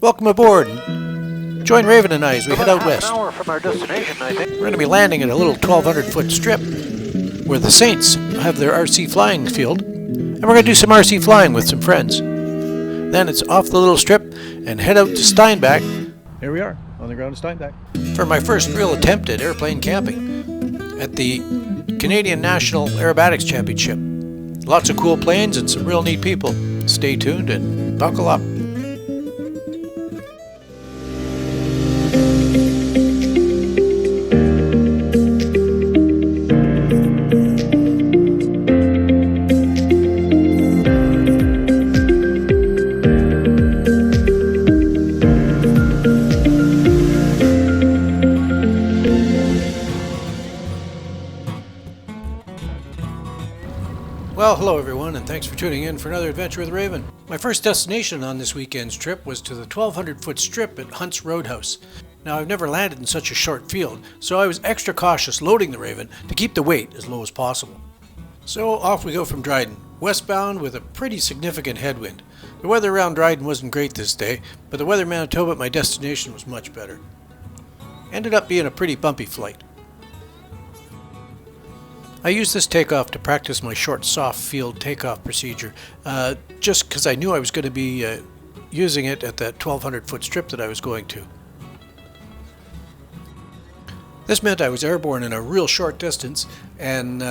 Welcome aboard. Join Raven and I as we head out west. An hour from our destination, I think. We're going to be landing at a little 1,200-foot strip where the Saints have their RC flying field, and we're going to do some RC flying with some friends. Then it's off the little strip and head out to Steinbach. Here we are, on the ground of Steinbach, for my first real attempt at airplane camping at the Canadian National Aerobatics Championship. Lots of cool planes and some real neat people. Stay tuned and buckle up. Well, hello everyone, and thanks for tuning in for another adventure with Raven. My first destination on this weekend's trip was to the 1,200-foot strip at Hunt's Roadhouse. Now, I've never landed in such a short field, so I was extra cautious loading the Raven to keep the weight as low as possible. So off we go from Dryden, westbound with a pretty significant headwind. The weather around Dryden wasn't great this day, but the weather in Manitoba at my destination was much better. Ended up being a pretty bumpy flight. I used this takeoff to practice my short, soft field takeoff procedure, just because I knew I was going to be using it at that 1,200-foot strip that I was going to. This meant I was airborne in a real short distance and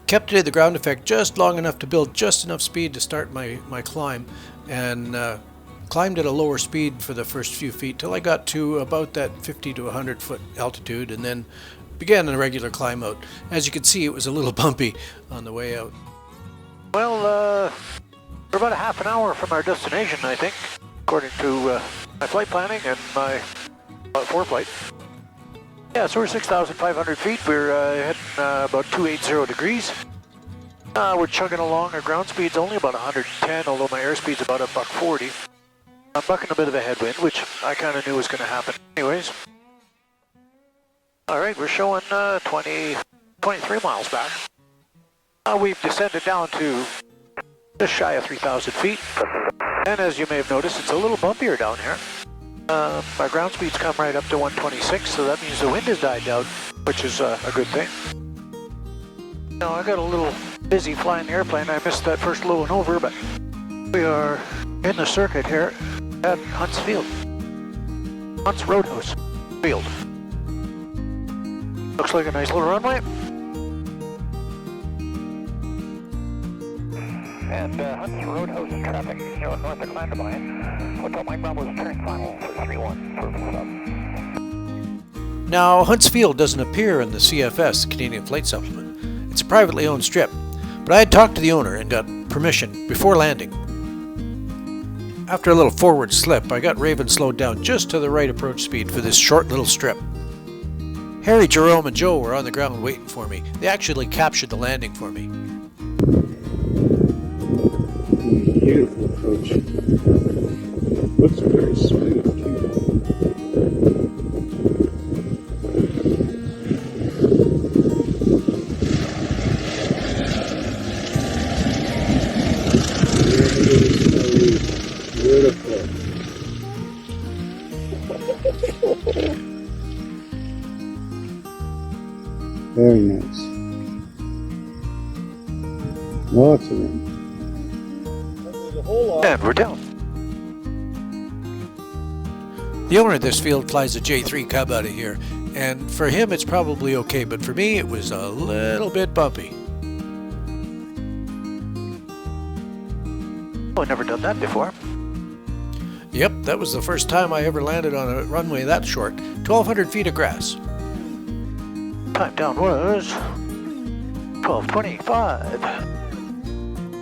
kept it in the ground effect just long enough to build just enough speed to start my climb, and climbed at a lower speed for the first few feet till I got to about that 50 to 100-foot altitude, and then began a regular climb out. As you can see, it was a little bumpy on the way out. Well, we're about a half an hour from our destination, I think, according to my flight planning and my foreflight. Yeah, so we're 6,500 feet. We're heading about 280 degrees. We're chugging along. Our ground speed's only about 110, although my airspeed's about $140. I'm bucking a bit of a headwind, which I kind of knew was going to happen anyways. All right, we're showing 23 miles back. We've descended down to just shy of 3,000 feet. And as you may have noticed, it's a little bumpier down here. My ground speed's come right up to 126, so that means the wind has died down, which is a good thing. Now, I got a little busy flying the airplane. I missed that first low and over, but we are in the circuit here at Hunt's Field. Hunt's Roadhouse Field. Looks like a nice little runway. And Hunt's Roadhouse traffic, north of Steinbach. Hotel Mike Bravo is turning final for 3-1 for sub. Now, Hunt's Field doesn't appear in the CFS, the Canadian Flight Supplement. It's a privately owned strip, but I had talked to the owner and got permission before landing. After a little forward slip, I got Raven slowed down just to the right approach speed for this short little strip. Harry, Jerome, and Joe were on the ground waiting for me. They actually captured the landing for me. Beautiful approach. Looks very smooth, too. Beautiful. Very nice. Lots of them. And we're down. The owner of this field flies a J3 Cub out of here, and for him it's probably okay, but for me it was a little bit bumpy. Oh, I've never done that before. Yep, that was the first time I ever landed on a runway that short. 1,200 feet of grass. Time down was 12:25.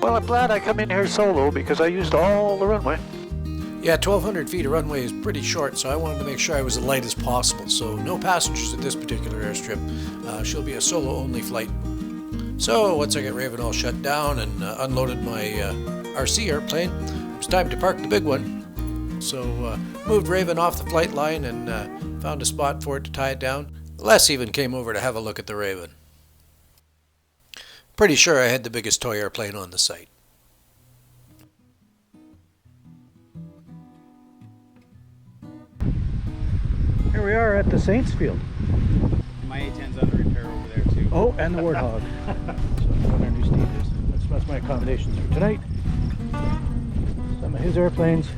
Well, I'm glad I come in here solo because I used all the runway. Yeah, 1,200 feet of runway is pretty short, so I wanted to make sure I was as light as possible. So no passengers at this particular airstrip. She'll be a solo-only flight. So once I got Raven all shut down and unloaded my RC airplane, it was time to park the big one. So moved Raven off the flight line and found a spot for it to tie it down. Les even came over to have a look at the Raven. Pretty sure I had the biggest toy airplane on the site. Here we are at the Saints Field. My A10's under repair over there too. Oh, and the Warthog. So I wonder who Steve is. That's my accommodations for tonight. Some of his airplanes.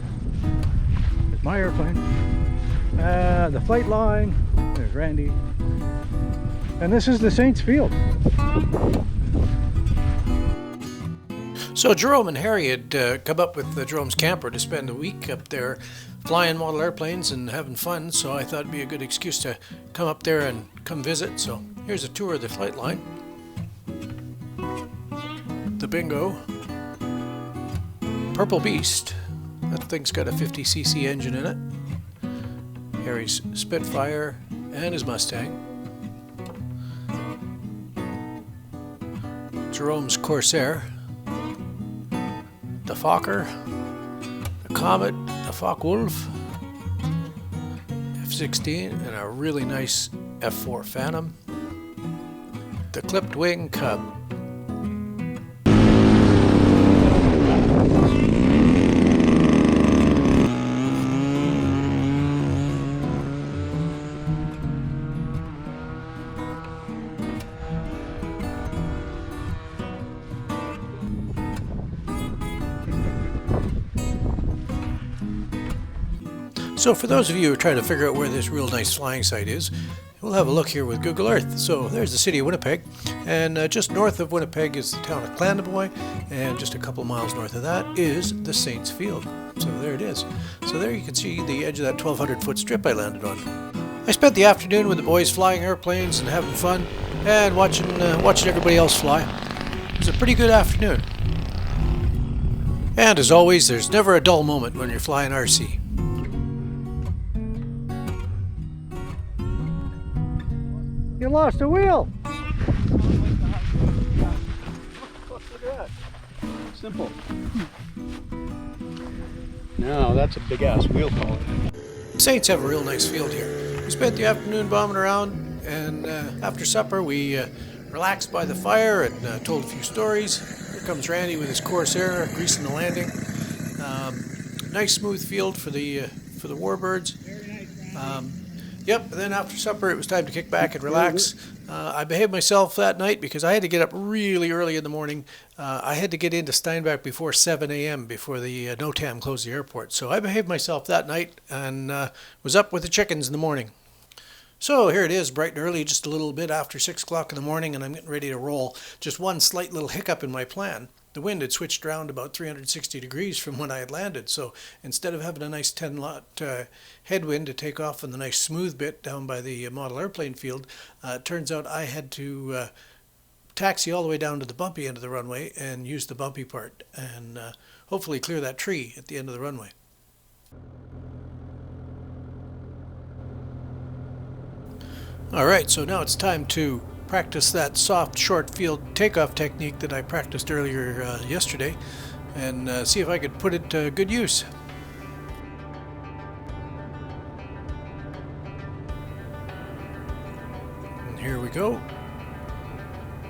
There's my airplane. The flight line. There's Randy. And this is the Saints Field. So Jerome and Harry had come up with Jerome's camper to spend a week up there flying model airplanes and having fun, so I thought it'd be a good excuse to come up there and come visit. So here's a tour of the flight line. The Bingo. Purple Beast. That thing's got a 50cc engine in it. Harry's Spitfire and his Mustang. Jerome's Corsair. The Fokker, the Comet, the Focke-Wulf, F-16, and a really nice F4 Phantom, the Clipped Wing Cub. So for those of you who are trying to figure out where this real nice flying site is, we'll have a look here with Google Earth. So there's the city of Winnipeg, and just north of Winnipeg is the town of Clandeboye, and just a couple miles north of that is the Saints Field. So there it is. So there you can see the edge of that 1,200-foot strip I landed on. I spent the afternoon with the boys flying airplanes and having fun, and watching everybody else fly. It was a pretty good afternoon. And as always, there's never a dull moment when you're flying RC. You lost a wheel! Simple. Now that's a big ass wheel power. Saints have a real nice field here. We spent the afternoon bombing around, and after supper we relaxed by the fire and told a few stories. Here comes Randy with his Corsair greasing the landing. Nice smooth field for the warbirds. Yep, and then after supper it was time to kick back and relax. I behaved myself that night because I had to get up really early in the morning. I had to get into Steinbach before 7 a.m. before the NOTAM closed the airport. So I behaved myself that night and was up with the chickens in the morning. So here it is, bright and early, just a little bit after 6 o'clock in the morning, and I'm getting ready to roll. Just one slight little hiccup in my plan. The wind had switched around about 360 degrees from when I had landed, so instead of having a nice 10-knot headwind to take off on the nice smooth bit down by the model airplane field, it turns out I had to taxi all the way down to the bumpy end of the runway and use the bumpy part and hopefully clear that tree at the end of the runway. Alright, so now it's time to practice that soft short field takeoff technique that I practiced earlier yesterday and see if I could put it to good use. And here we go.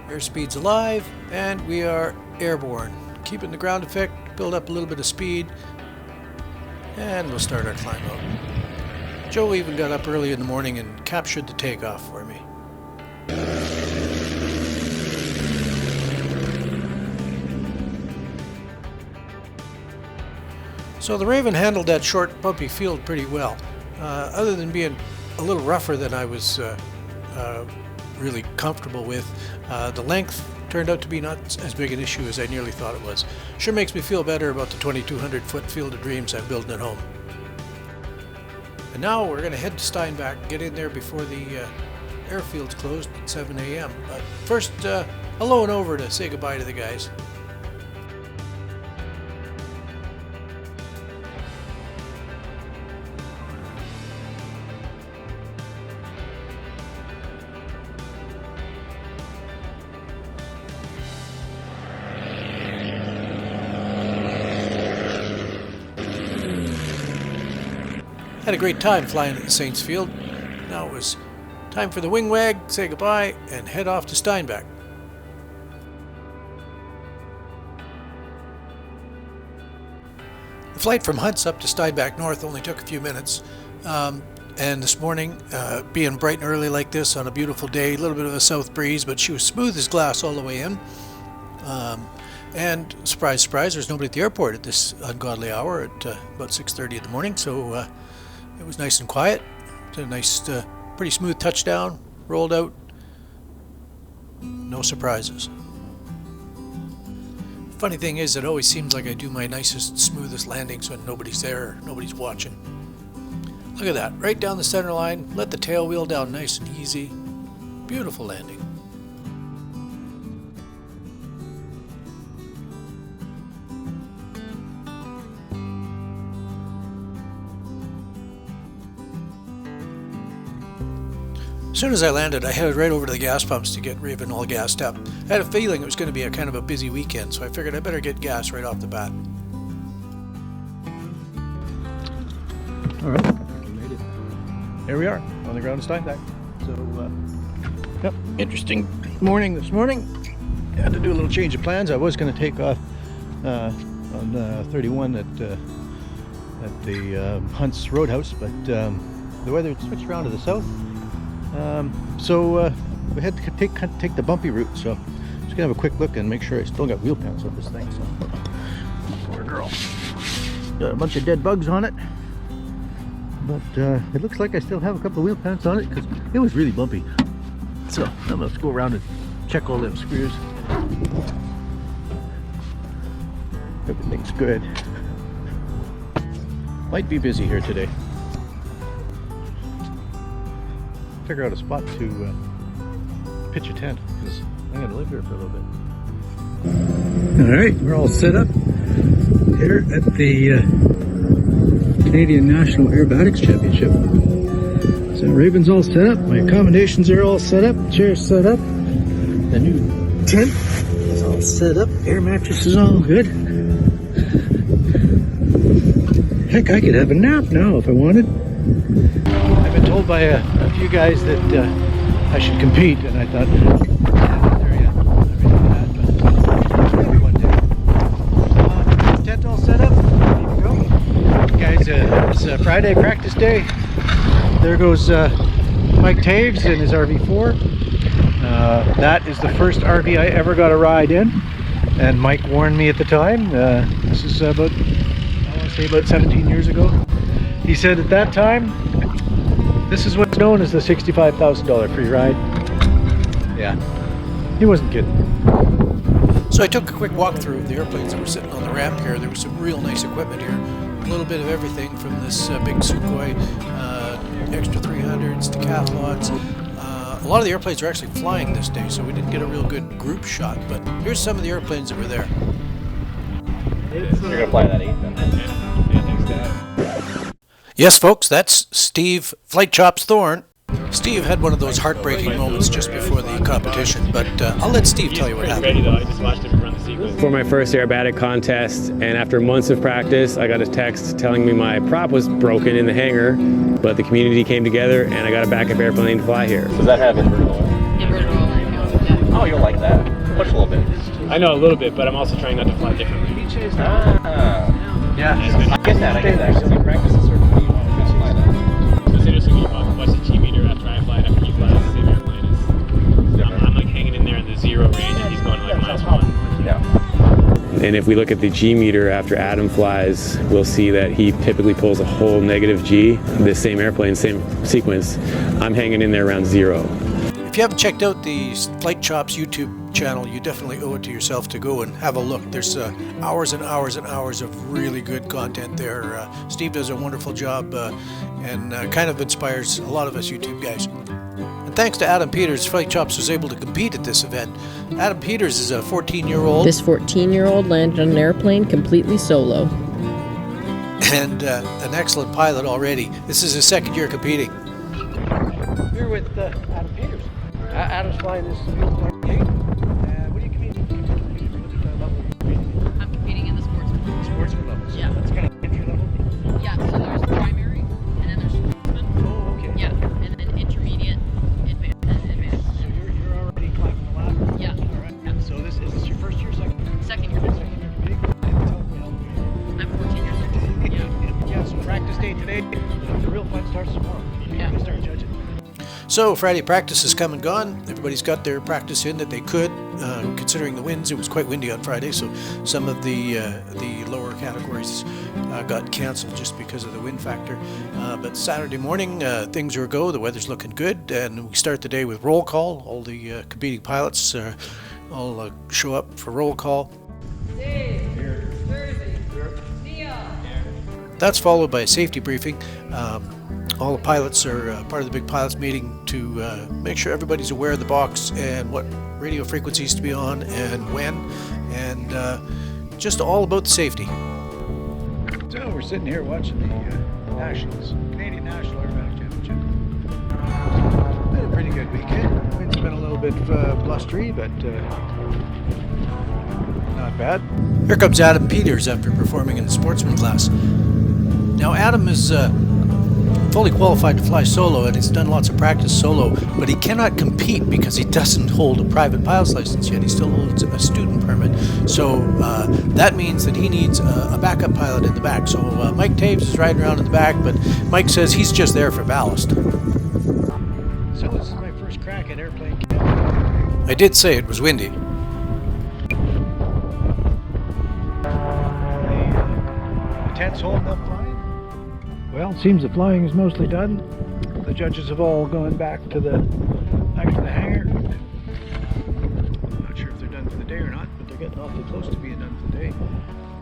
Airspeed's alive and we are airborne. Keeping the ground effect, build up a little bit of speed, and we'll start our climb out. Joe even got up early in the morning and captured the takeoff for me. So the Raven handled that short bumpy field pretty well. Other than being a little rougher than I was really comfortable with, the length turned out to be not as big an issue as I nearly thought it was. Sure makes me feel better about the 2,200 foot field of dreams I'm building at home. And now we're going to head to Steinbach, get in there before the airfield's closed at 7 a.m. But first, hello and over to say goodbye to the guys. Had a great time flying at the Saints Field. Now it was time for the wing wag, say goodbye, and head off to Steinbach. The flight from Hunts up to Steinbach North only took a few minutes, and And this morning, being bright and early like this on a beautiful day, a little bit of a south breeze, but she was smooth as glass all the way in. And surprise, surprise, there's nobody at the airport at this ungodly hour at about 6:30 in the morning. So it was nice and quiet. It's a nice, pretty smooth touchdown, rolled out. No surprises. Funny thing is, it always seems like I do my nicest, smoothest landings when nobody's there, nobody's watching. Look at that, right down the center line, let the tail wheel down nice and easy. Beautiful landing. As soon as I landed, I headed right over to the gas pumps to get Raven all gassed up. I had a feeling it was going to be a kind of a busy weekend, so I figured I better get gas right off the bat. All right, we made it. Here we are on the ground in Steinbach. So, yep, interesting morning this morning. I had to do a little change of plans. I was going to take off on 31 at the Hunt's Roadhouse, but the weather had switched around to the south. So we had to take the bumpy route, so I'm just gonna have a quick look and make sure I still got wheel pants on this thing. So, poor girl, got a bunch of dead bugs on it, but it looks like I still have a couple of wheel pants on it because it was really bumpy. So I'm gonna go around and check all them screws. Everything's good. Might be busy here today. Figure out a spot to pitch a tent because I'm gonna live here for a little bit. All right, we're all set up here at the Canadian National Aerobatics Championship. So Raven's all set up, my accommodations are all set up, chairs set up, the new tent is all set up, air mattress is all good. Heck, I could have a nap now if I wanted. I've been told by a few guys that I should compete, and I thought, yeah, there yet. Maybe one day. Tent all set up. Ready to go. Guys, it's Friday practice day. There goes Mike Taves in his RV4. That is the first RV I ever got a ride in, and Mike warned me at the time. This is about, I want to say about 17 years ago. He said at that time, this is what's known as the $65,000 free ride. Yeah, he wasn't kidding. So I took a quick walkthrough of the airplanes that were sitting on the ramp here. There was some real nice equipment here. A little bit of everything from this big Sukhoi, extra 300s, decathlons. A lot of the airplanes are actually flying this day, so we didn't get a real good group shot, but here's some of the airplanes that were there. You're going to fly that 8 then? Yeah, thanks, Dad. Yes, folks, that's Steve Flight Chops Thorne. Steve had one of those heartbreaking moments just before the competition, but I'll let Steve tell you what happened. Ready though, I just watched him run the sequence. For my first aerobatic contest, and after months of practice, I got a text telling me my prop was broken in the hangar, but the community came together and I got a backup airplane to fly here. Does that have inverted oil? Inverted oil, yeah. Oh, you'll like that. Push a little bit. I know a little bit, but I'm also trying not to fly differently. Yeah. I get that, because in practice a certain way you want to fly that. It's interesting when you watch the G meter after I fly it, after you fly it, the same airplane. I'm like hanging in there in the 0 range and he's going like -1. Yeah. And if we look at the G meter after Adam flies, we'll see that he typically pulls a whole negative G. This same airplane, same sequence, I'm hanging in there around 0. If you haven't checked out the Flight Chops YouTube channel, you definitely owe it to yourself to go and have a look. There's hours and hours and hours of really good content there. Steve does a wonderful job and kind of inspires a lot of us YouTube guys. And thanks to Adam Peters, Flight Chops was able to compete at this event. Adam Peters is a 14-year-old. This 14-year-old landed on an airplane completely solo. And an excellent pilot already. This is his second year competing. Here with Adam Peters. Adam's flying this Steinbach 8. What are you competing? What level are you competing? I'm competing in the sportsman level. Sportsman level. Yeah. That's kind of entry level. Yeah, so there's primary, and then there's sportsman. Oh, okay. Yeah, and then intermediate, advanced. So you're already climbing the ladder. Yeah. All right. Yeah. So is this your first year, second year? Second year. Second year competing. Tell me how old are you? I'm 14 years old. Yeah. Yeah. So practice day today. The real fun starts tomorrow. Yeah. We start judging. So Friday practice has come and gone. Everybody's got their practice in that they could. Considering the winds, it was quite windy on Friday, so some of the lower categories got canceled just because of the wind factor. But Saturday morning, things are a go. The weather's looking good, and we start the day with roll call. All the competing pilots all show up for roll call. Dave. Here. Thursday. Neil. That's followed by a safety briefing. All the pilots are part of the big pilots meeting to make sure everybody's aware of the box and what radio frequencies to be on and when, and just all about the safety. So we're sitting here watching the Nationals, Canadian National Aerobatics Competition. Been a pretty good weekend. Wind's been a little bit blustery, but not bad. Here comes Adam Peters after performing in the sportsman class. Now Adam is fully qualified to fly solo, and he's done lots of practice solo, but he cannot compete because he doesn't hold a private pilot's license yet. He still holds a student permit. So that means that he needs a backup pilot in the back. So Mike Taves is riding around in the back, but Mike says he's just there for ballast. So this is my first crack at airplane camp. I did say it was windy. The tent's holding up fine. Well, it seems the flying is mostly done. The judges have all gone back to the hangar. Not sure if they're done for the day or not, but they're getting awfully close to being done for the day.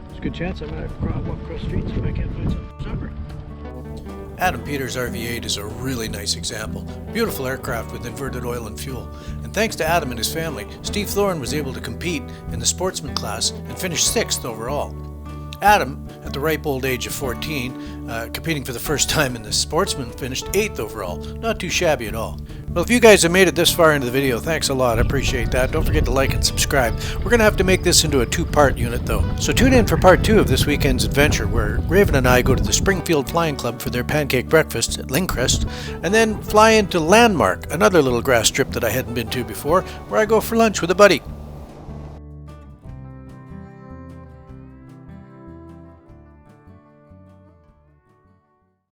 There's a good chance I'm going to walk across the street and see if I can't find something for supper. Adam Peters' RV8 is a really nice example. Beautiful aircraft with inverted oil and fuel. And thanks to Adam and his family, Steve Thorne was able to compete in the sportsman class and finish 6th overall. Adam, at the ripe old age of 14, competing for the first time in the sportsman, finished 8th overall. Not too shabby at all. Well, if you guys have made it this far into the video, thanks a lot. I appreciate that. Don't forget to like and subscribe. We're going to have to make this into a 2-part unit, though. So tune in for part 2 of this weekend's adventure, where Raven and I go to the Springfield Flying Club for their pancake breakfast at Lingcrest, and then fly into Landmark, another little grass strip that I hadn't been to before, where I go for lunch with a buddy.